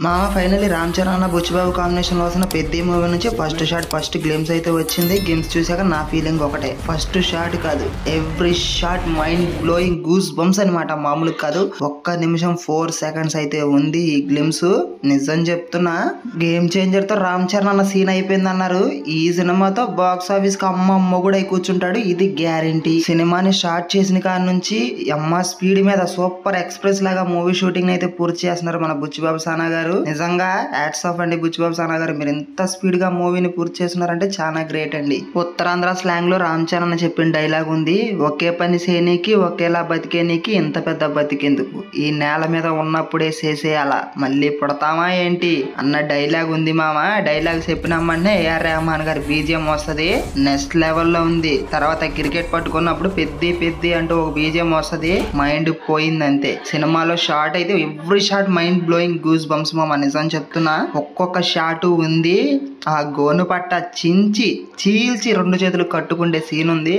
మామ ఫైనల్లీ రామ్ చరణ్ అన్న బుచ్చిబాబు కాంబినేషన్ లో వస్తున్న పెద్ద మూవీ నుంచి ఫస్ట్ షాట్ ఫస్ట్ గ్లిమ్స్ అయితే వచ్చింది. గ్లిమ్స్ చూసాక నా ఫీలింగ్ ఒకటే, ఫస్ట్ షాట్ కాదు every shot mind blowing goose bumps అనమాట, మామూలు కాదు. ఒక్క నిమిషం 4 seconds అయితే ఉంది ఈ గ్లిమ్స్. నిజం చెప్తున్నా, గేమ్ చేంజర్ తో రామ్ చరణ్ అన్న సీన్ అయిపోయింది అన్నారు. ఈ సినిమాతో బాక్స్ ఆఫీస్ కి అమ్మ కూడా అయి కూర్చుంటాడు, ఇది గ్యారంటీ. సినిమాని స్టార్ట్ చేసిన కాడి నుంచి అమ్మ స్పీడ్ మీద సూపర్ ఎక్స్ప్రెస్ లాగా మూవీ షూటింగ్ అయితే పూర్తి చేస్తున్నారు మన బుచ్చిబాబు సానా గారు. నిజంగా హ్యాట్స్ ఆఫ్ అండి బుచ్చిబాబు సానా గారు, మీరు ఎంత స్పీడ్ గా మూవీని పూర్తి చేస్తున్నారంటే చాలా గ్రేట్ అండి. ఉత్తరాంధ్ర స్లాంగ్ లో రామ్ చరణ్ అని చెప్పిన డైలాగ్ ఉంది, ఒకే పని సేనీకి ఒకేలా బతికేనీకి ఇంత పెద్ద బతికేందుకు, ఈ నేల మీద ఉన్నప్పుడే చేసేయాలా మళ్ళీ పుడతామా ఏంటి అన్న డైలాగ్ ఉంది మామ. డైలాగ్ చెప్పినామంటే ఏఆర్ రెహమాన్ గారి బీజిఎం వస్తుంది, నెక్స్ట్ లెవెల్లో ఉంది. తర్వాత క్రికెట్ పట్టుకున్నప్పుడు పెద్ది అంటూ ఒక బీజిఎం వస్తుంది, మైండ్ పోయింది అంతే. సినిమాలో షార్ట్ అయితే every shot mind blowing goose bumps మామ. నిజం చెప్తున్నా, ఒక్కొక్క షాట్ ఉంది, ఆ గోను పట్ట చీల్చి 2 చేతులు కట్టుకుంటే సీన్ ఉంది.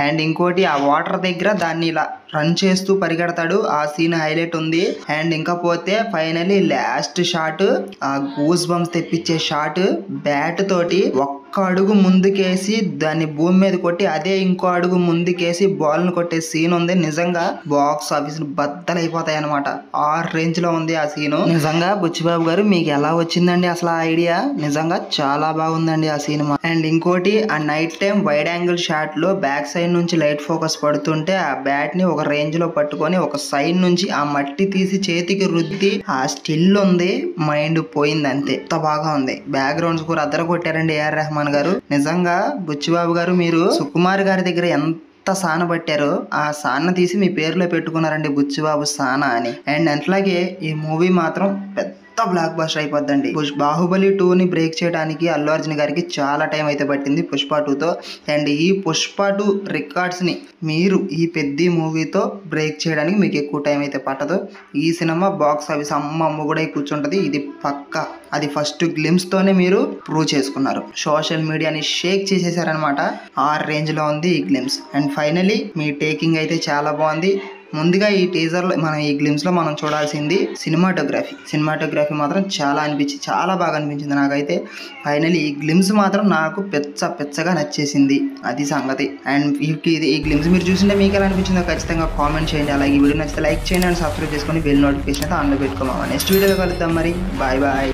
అండ్ ఇంకోటి ఆ వాటర్ దగ్గర దాన్ని ఇలా రన్ చేస్తూ పరిగెడతాడు, ఆ సీన్ హైలైట్ ఉంది. అండ్ ఇంకా పోతే ఫైనలీ లాస్ట్ షాట్, ఆ గూస్ బంప్స్ తెప్పించే షాట్, బ్యాట్ తోటి ఒక్క అడుగు ముందుకేసి దాన్ని భూమి మీద కొట్టి అదే ఇంకో అడుగు ముందుకేసి బాల్ ను కొట్టే సీన్ ఉంది. నిజంగా బాక్స్ ఆఫీస్ బద్దలైపోతాయి అనమాట, ఆ రేంజ్ లో ఉంది ఆ సీన్. నిజంగా బుచ్చిబాబు గారు మీకు ఎలా వచ్చిందండి అసలు ఆ ఐడియా? నిజంగా చాలా బాగుందండి ఆ సినిమా. అండ్ ఇంకోటి, ఆ night time wide angle shot లో బ్యాక్ సైడ్ నుంచి లైట్ ఫోకస్ పడుతుంటే ఆ బ్యాట్ ని ఒక రేంజ్ లో పట్టుకొని ఒక సైడ్ నుంచి ఆ మట్టి తీసి చేతికి రుద్ది ఆ స్టిల్ ఉంది, మైండ్ పోయింది అంతే. ఎంత బాగా ఉంది. బ్యాక్గ్రౌండ్ స్కోర్ అద్దరు కొట్టారండి ఏఆర్ రెహమాన్ గారు. నిజంగా బుచ్చిబాబు గారు, మీరు సుకుమార్ గారి దగ్గర ఎంత సాన పట్టారో ఆ సాన్న తీసి మీ పేరులో పెట్టుకున్నారండి బుచ్చిబాబు సానా అని. అండ్ అట్లాగే ఈ మూవీ మాత్రం పెద్ద బ్లాక్ బస్టర్ అయిపోద్దండి. బాహుబలి 2 ని బ్రేక్ చేయడానికి అల్లు అర్జున్ గారికి చాలా టైం అయితే పట్టింది పుష్ప 2తో. అండ్ ఈ పుష్ప 2 రికార్డ్స్ ని మీరు ఈ పెద్ద మూవీతో బ్రేక్ చేయడానికి మీకు ఎక్కువ టైం అయితే పట్టదు. ఈ సినిమా బాక్స్ ఆఫీస్ అమ్మ కూడా కూర్చుంటది, ఇది పక్కా. అది ఫస్ట్ గ్లిమ్స్ తోనే మీరు ప్రూవ్ చేసుకున్నారు, సోషల్ మీడియాని షేక్ చేసేసారనమాట. ఆ రేంజ్ లో ఉంది ఈ glimpse. And finally me taking అయితే చాలా బాగుంది. ముందుగా ఈ టీజర్ లో మనం ఈ గ్లిమ్స్ లో మనం చూడాల్సింది సినిమాటోగ్రఫీ మాత్రం చాలా బాగా అనిపించింది నాకైతే. ఫైనలీ ఈ గ్లిమ్స్ మాత్రం నాకు పెచ్చగా నచ్చేసింది, అది సంగతి. అండ్ ఈ గ్లిమ్స్ మీరు చూసింటే మీకు ఎలా అనిపించిందో ఖచ్చితంగా కామెంట్ చేయండి. అలాగే ఈ వీడియో నచ్చితే లైక్ చేయండి అండ్ సబ్స్క్రైబ్ చేసుకొని బెల్ నోటిఫికేషన్ అయితే ఆన్లో పెట్టుకోమా. నెక్స్ట్ వీడియోలో కలుద్దాం మరి, బాయ్.